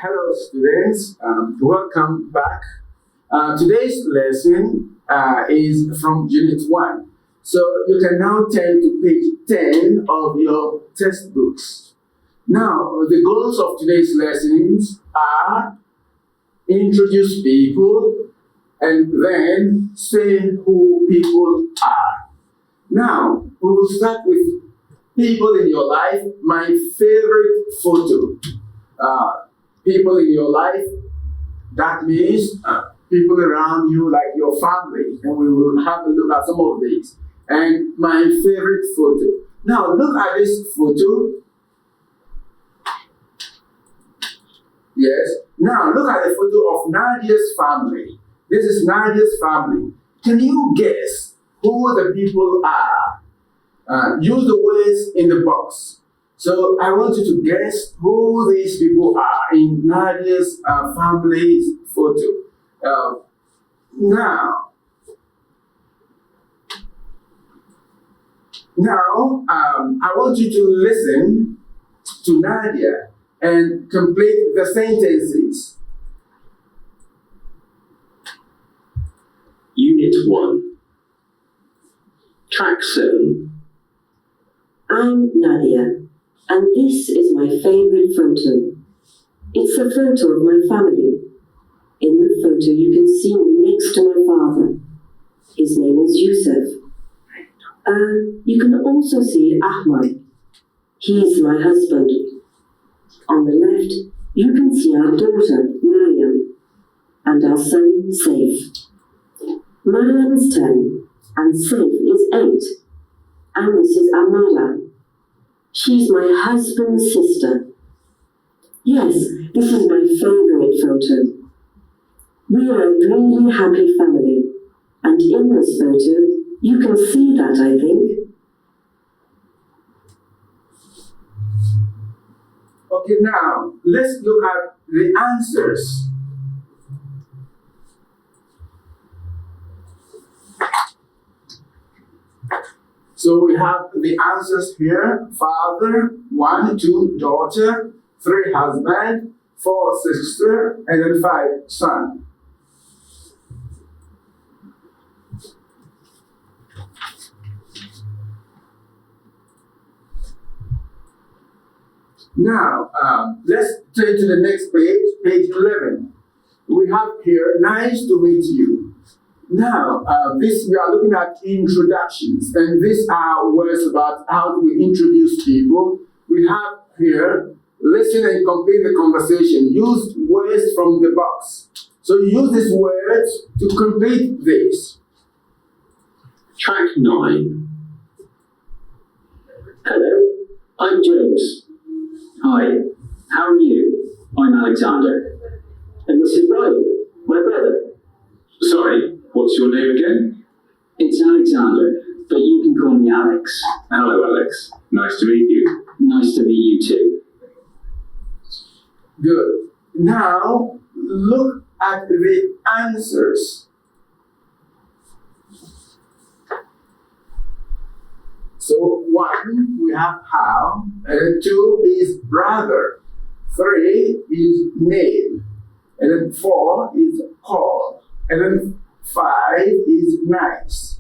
Hello students, welcome back. Today's lesson is from Unit 1. So you can now turn to page 10 of your textbooks. Now, the goals of today's lessons are introduce people and then say who people are. Now, we will start with people in your life, my favorite photo. People in your life, that means people around you like your family, and we will have a look at some of these. And my favorite photo. Now look at this photo. Yes. Now look at the photo of Nadia's family. This is Nadia's family. Can you guess who the people are? Use the words in the box. So I want you to guess who these people are in Nadia's family's photo. Now, I want you to listen to Nadia and complete the sentences. Unit 1. Track 7. I'm Nadia, and this is my favorite photo. It's a photo of my family. In the photo you can see me next to my father. His name is Yusuf. You can also see Ahmad. He's my husband. On the left, you can see our daughter, Mariam, and our son, Saif. Mariam is 10, and Saif is 8. And this is Amara. She's my husband's sister. Yes, this is my favorite photo. We are a really happy family, and in this photo, you can see that, I think. Okay, now let's look at the answers. So we have the answers here: father, 1, 2, daughter, 3, husband, 4, sister, and then 5, son. Now, let's turn to the next page, page 11. We have here, nice to meet you. Now, we are looking at introductions, and these are words about how we introduce people. We have here, listen and complete the conversation. Use words from the box. So use these words to complete this. Track 9. Hello, I'm James. Hi, how are you? I'm Alexander. And this is Brian, my brother. Sorry, what's your name again? It's Alexander, but you can call me Alex. Hello, Alex. Nice to meet you. Nice to meet you too. Good. Now, look at the answers. So 1, we have how, and 2 is brother, 3 is name, and then 4 is call, and then 5 is nice.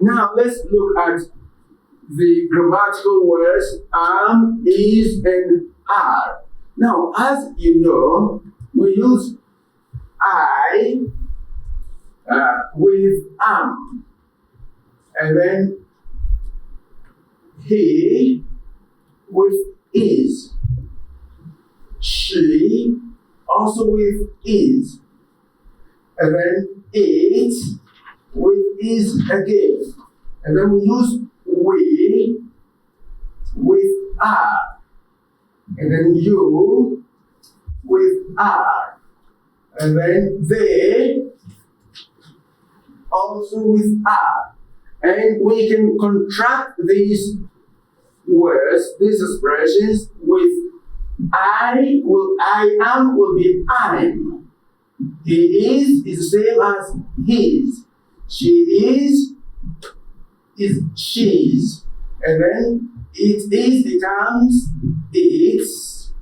Now let's look at the grammatical words am, is, and are. Now, as you know, we use I with am, and then he with is, she also with is, and then it with is again, and then we use we with are, and then you with are, and then they also with are. And we can contract these words, these expressions with I am will be I'm. He is the same as his. She is she's. And then it is becomes it's,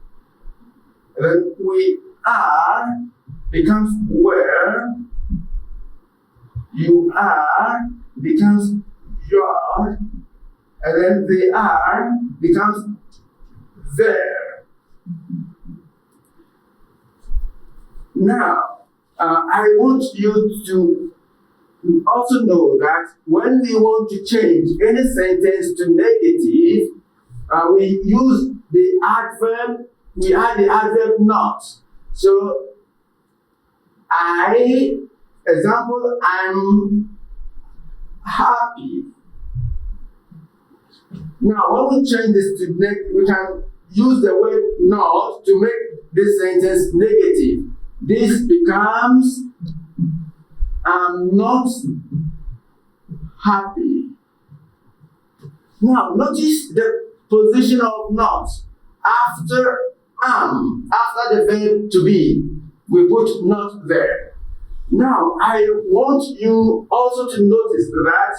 then we are becomes where, you are becomes your, and then they are becomes there. Now, I want you to also know that when we want to change any sentence to negative, we use the adverb, we add the adverb not. So, example, I'm happy. Now, when we change this to negative, we can use the word not to make this sentence negative. This becomes, I'm not happy. Now, notice the position of not. After after the verb to be, we put not there. Now, I want you also to notice that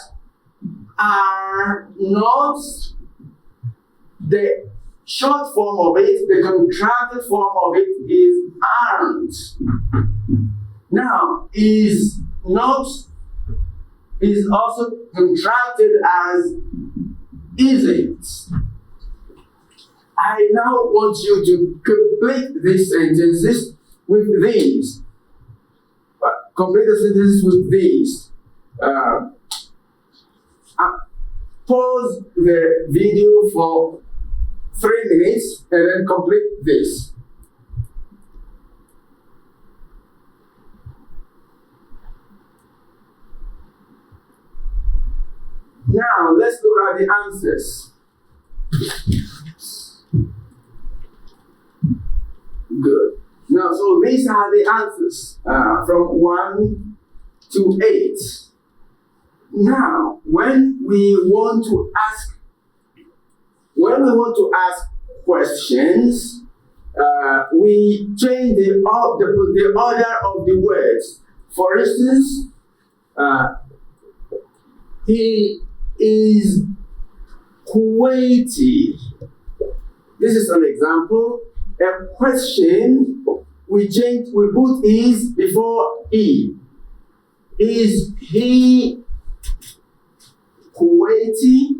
are not, the short form of it, the contracted form of it is aren't. Now, is not is also contracted as isn't. I now want you to complete these sentences with these. Complete the sentences with these. Pause the video for 3 minutes and then complete this. Now, let's look at the answers. Good. Now, so these are the answers from 1 to 8. Now, when we want to ask questions, we change the order of the words. For instance, he is Kuwaiti. This is an example. A question, we put is before he. Is he Kuwaiti?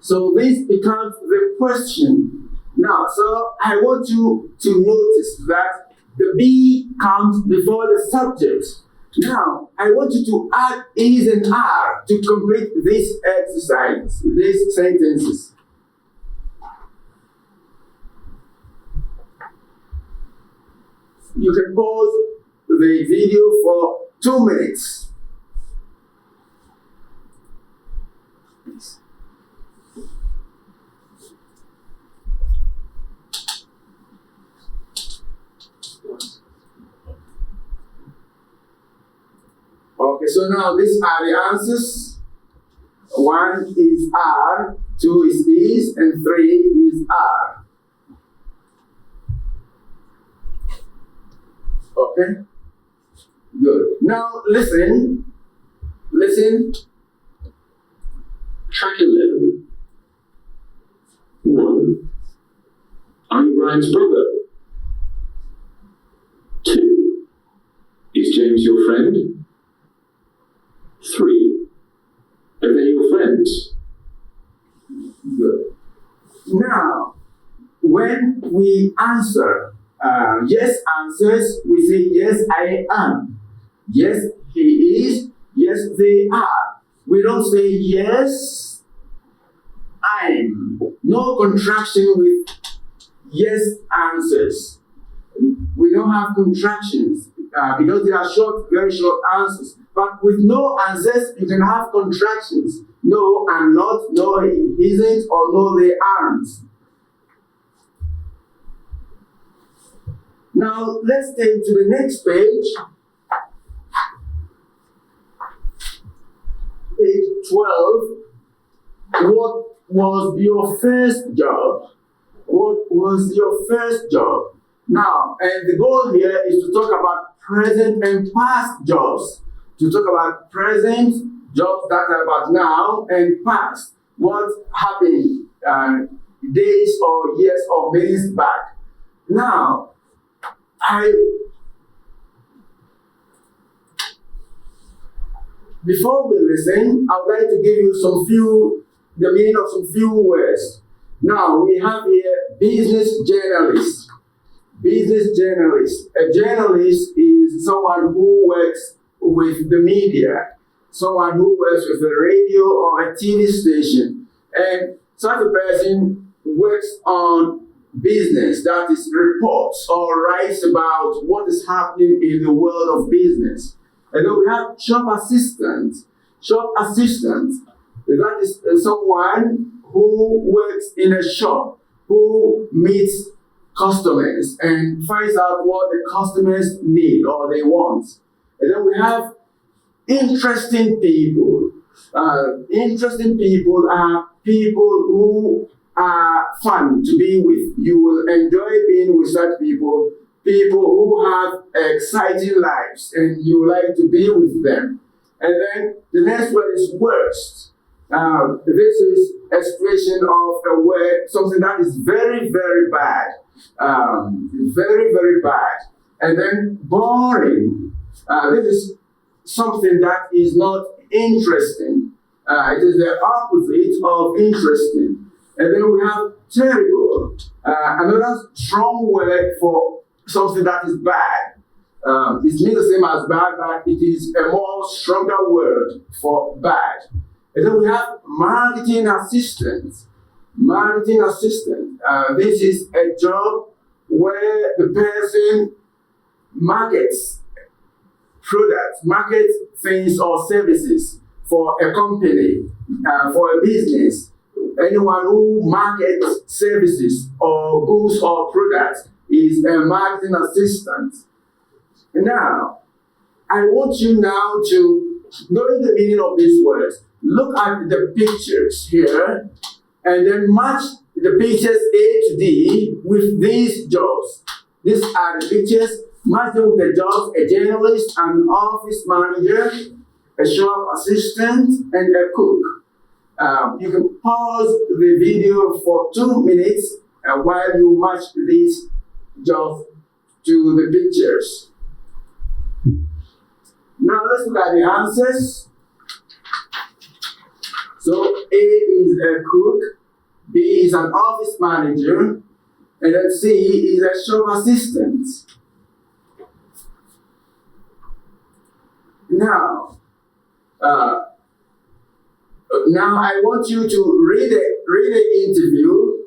So this becomes the question. Now, so I want you to notice that the be comes before the subject. Now, I want you to add is and are to complete this exercise, these sentences. You can pause the video for 2 minutes. Okay, so now these are the answers. 1 is are, 2 is, and 3 is are. Okay? Good. Now listen. Track 11. 1. Are you Ryan's brother? 2. Is James your friend? 3. Are they your friends? Good. Now, when we answer yes answers, we say yes I am. Yes he is. Yes they are. We don't say yes I'm. No contraction with yes answers. We don't have contractions because they are short, very short answers. But with no answers, you can have contractions. No, I'm not. No, he isn't. Or no, they aren't. Now, let's take to the next page. Page 12. What was your first job? What was your first job? Now, and the goal here is to talk about present and past jobs. To talk about present jobs that are about now and past. What happened days or years or minutes back. Now, before we listen, I would like to give you the meaning of some few words. Now, we have here business journalist. Business journalist. A journalist is someone who works with the media, someone who works with a radio or a TV station. And such a person works on business, that is, reports or writes about what is happening in the world of business. And then we have shop assistant. Shop assistant, that is someone who works in a shop, who meets customers and finds out what the customers need or they want. And then we have interesting people. Interesting people are people who are fun to be with. You will enjoy being with such people. People who have exciting lives and you like to be with them. And then the next one is worst. This is expression of a word, something that is very, very bad. Very, very bad. And then boring. This is something that is not interesting. It is the opposite of interesting. And then we have terrible. Another strong word for something that is bad. It means the same as bad, but it is a more stronger word for bad. And then we have marketing assistant. Marketing assistant. This is a job where the person markets products, markets things or services for a company, for a business. Anyone who markets services or goods or products is a marketing assistant. Now, I want you now to, knowing the meaning of these words, look at the pictures here and then match the pictures A to D with these jobs. These are the pictures, match them with the jobs: a journalist, an office manager, a shop assistant, and a cook. You can pause the video for 2 minutes while you match these jobs to the pictures. Now let's look at the answers. So A is a cook, B is an office manager, and then C is a shop assistant. Now I want you to read the interview,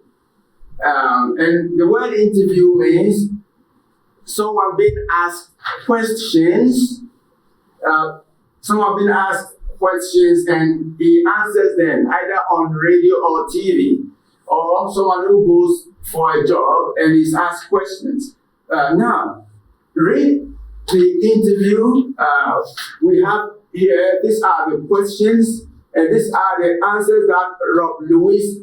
and the word interview means someone being asked questions. Someone being asked questions and he answers them either on radio or TV, or someone who goes for a job and is asked questions. Now, read the interview. We have here, these are the questions and these are the answers that Rob Lewis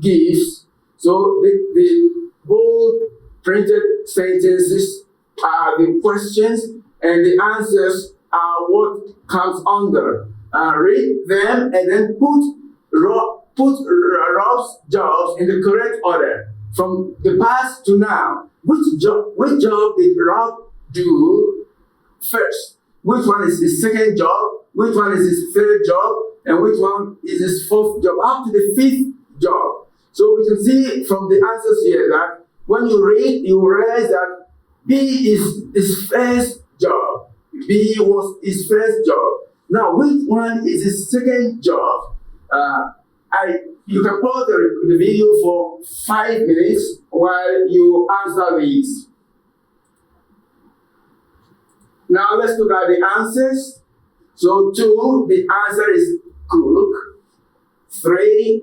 gives. So the bold printed sentences are the questions and the answers are what comes under. Read them and then put Rob's jobs in the correct order from the past to now. Which job did Rob do first? Which one is his second job? Which one is his third job? And which one is his fourth job? Up to the fifth job. So we can see from the answers here that when you read, you realize that B is his first job. B was his first job. Now, which one is his second job? You can pause the video for 5 minutes while you answer these. Now, let's look at the answers. So, 2, the answer is cook. 3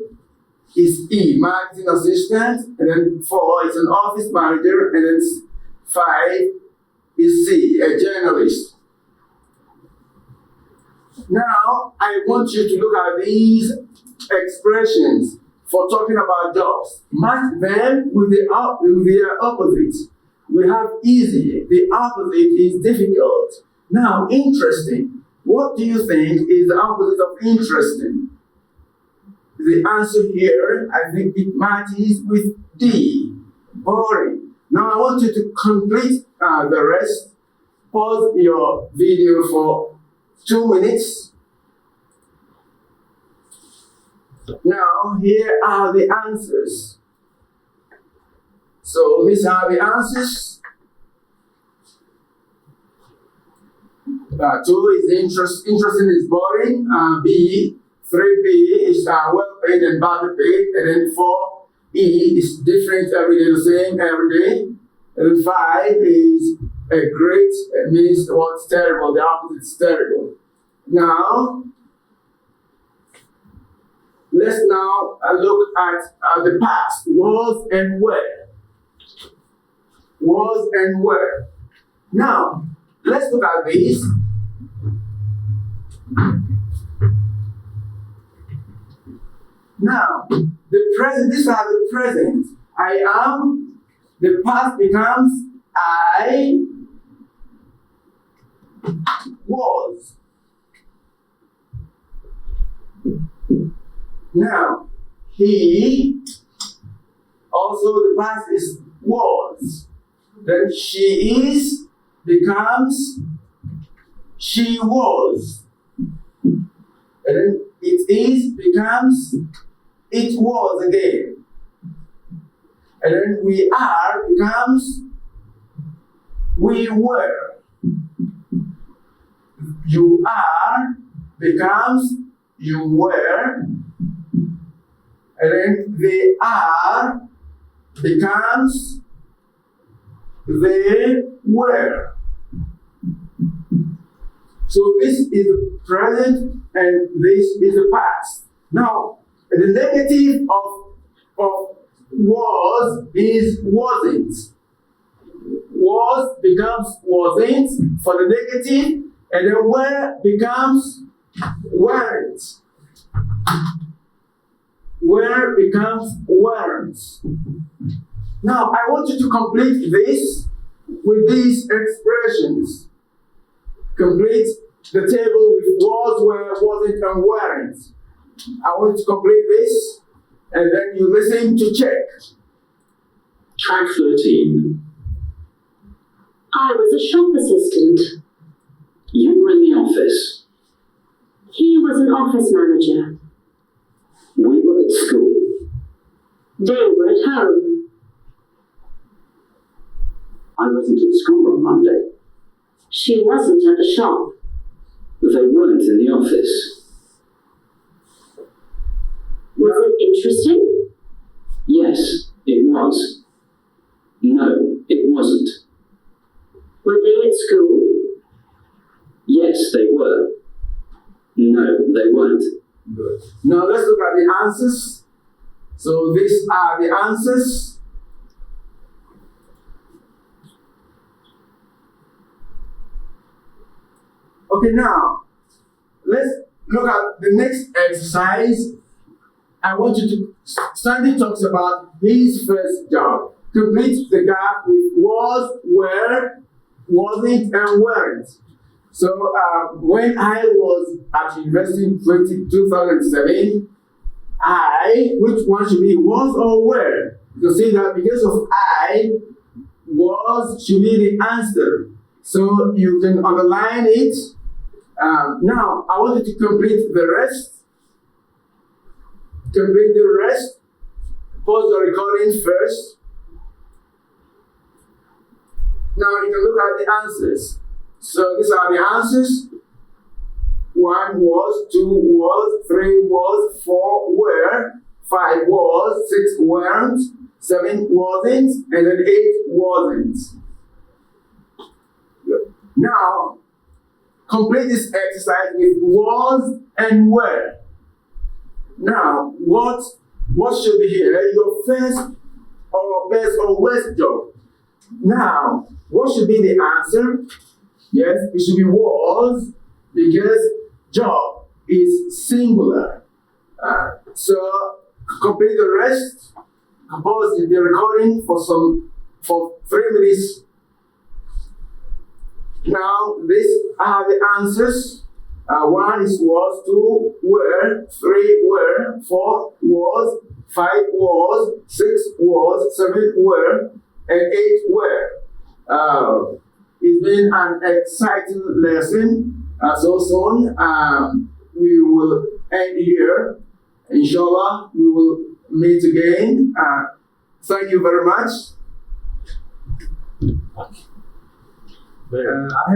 is E, marketing assistant. And then 4 is an office manager. And then 5 is C, a journalist. Now, I want you to look at these expressions for talking about jobs. Match them with their opposites. We have easy. The opposite is difficult. Now, interesting. What do you think is the opposite of interesting? The answer here, I think it matches with D, boring. Now I want you to complete the rest. Pause your video for 2 minutes. Now here are the answers. So these are the answers. 2 is interesting is boring. B, 3B is well paid and badly paid. And then 4E is different every day, the same every day. And 5 is great. It means what's terrible, the opposite is terrible. Now, let's now look at the past. Was and were. Was and were. Now, let's look at these. Now, the present, these are the present. I am, the past becomes I was. Now, he, also the past is was. Then she is becomes she was. And then it is becomes it was again. And then we are becomes we were. You are becomes you were. And then they are becomes they were. So this is the present and this is the past. Now, the negative of was is wasn't. Was becomes wasn't for the negative, and then were becomes weren't. Were becomes weren't. Now, I want you to complete this with these expressions. Complete the table with was, were, wasn't, and weren't. I want you to complete this, and then you listen to check. Track 13. I was a shop assistant. You were in the office. He was an office manager. We were at school. They were at home. I wasn't at school on Monday. She wasn't at the shop. They weren't in the office. Was it interesting? Yes, it was. No, it wasn't. Were they at school? Yes, they were. No, they weren't. Good. Now let's look at the answers. So these are the answers. Okay, now let's look at the next exercise. I want you to, Sandy talks about his first job. Complete the gap with was, were, wasn't, and weren't. So when I was at university in 2007, which one should be was or were? You see that because of I, was should be the answer. So you can underline it. Now, I want you to complete the rest. Complete the rest. Pause the recording first. Now you can look at the answers. So these are the answers. 1 was, 2 was, 3 was, 4 were, 5 was, 6 weren't, 7 wasn't, and then 8 wasn't. Good. Now, complete this exercise with was and were. Now, what should be here? Your first or best or worst job. Now, what should be the answer? Yes, it should be was, because job is singular. So complete the rest. Compose the recording for 3 minutes. Now these are the answers. One is was, two were, three were, four was, five was, six was, seven were, and eight were. It's been an exciting lesson. So soon we will end here. Inshallah, we will meet again. Thank you very much. I have